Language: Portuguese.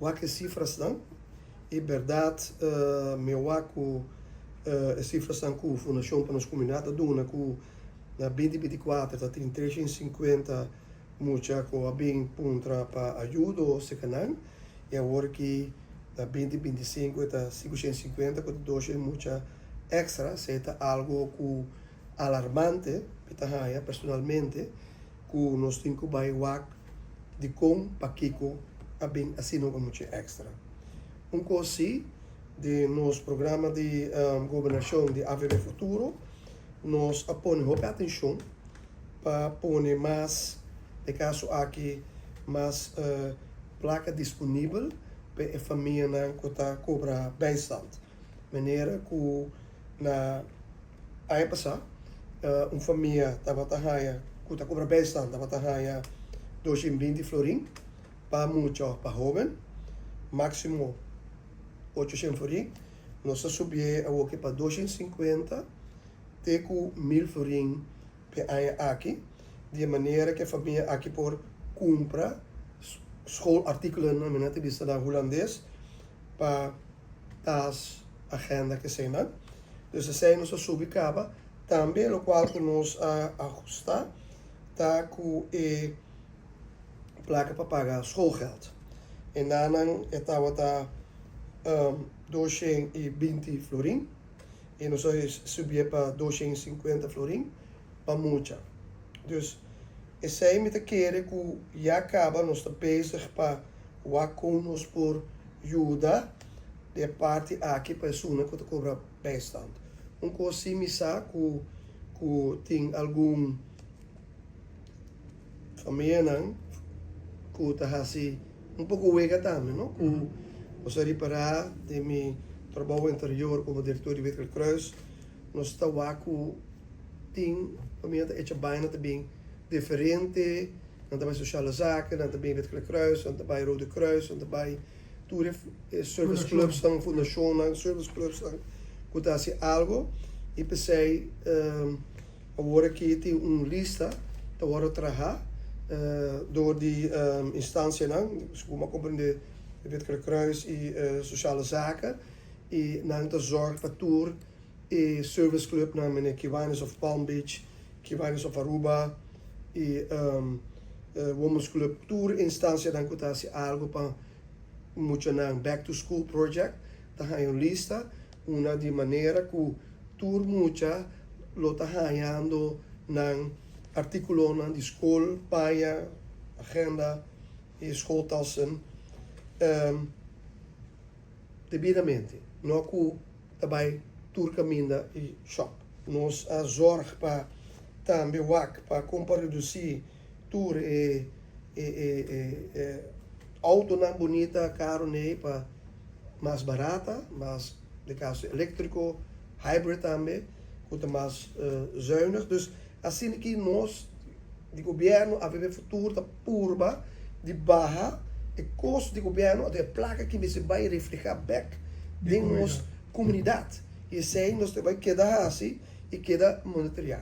Waque cifras dan? E verdade, meu waco cifras dan com a Fundação para nos Comunidades Duna, com na 2024, tá tem 350 mucha com a bem contra para ajuda ou se canal, e agora que na 2025 está 550 com 200 mucha extra, se está algo com alarmante, pitahaya personalmente, com nós temos que vai wak de com paquico a bem assim não mucha extra. Coisa de nosso programa de governação de AVB Futuro, nós aponemos atenção para pôr mais, de caso aqui, mais placa disponível para a família que está cobra bijstand. Maneira que na ano passado, uma família estava que está cobra bijstand, estava 220 florin para muito para jovem, máximo 800 florin, nós subimos a para 250 até com 1000 florin per ano aqui, de maneira que a família aqui por compra schoolartikelen na minha vista da holandês para as agenda que se não. Dus assim nós subicava também o qual que nós ajustar tá com a placa para pagar schoolgeld. En dan estava tá 220 florin e nós subia para 250 florin para muita. Dus esse aí me quer que já acaba nós está bezig para o nos por ajuda de parte aqui pessoa que cobra bijstand. Coisa similar que tem algum família que está assim pouco wega também, não? Que você reparar de meu trabalho anterior como diretor de Witkel Kruis, nós está lá que tem família é bijna também diferente, dan bij sociale zaken, dan bij Witkel Kruis, dan bij Rode Kruis, dan bij serviceclubs, dan fundação, serviceclubs, dan acontece algo e pensei agora que tem lista te worden trabalhar door die instantie dan, como compreende de Witkel Kruis e sociale zaken e dan te zorgen voor tour e serviceclub naar meneer Kiwanis of Palm Beach, Kiwanis of Aruba e Women's Club Tour instantie dan kutasi algo pa mucho nang back to school project tahayon lista una di manera ku tour mucha lo tahayando nang artikulo nang di school paya agenda e schooltassen debidamente no ku tabay tour caminda e shop nos a zorg pa também para reduzir tour auto não bonita caro nem para mais barata mas de caso elétrico hybrid também muito mais zuinig dus assim que nós de governo a viver futuro da purba de barra e custo de governo de placa que se vai refletir back de nossa comunidade e assim nós vai quedar assim e queda monitorear.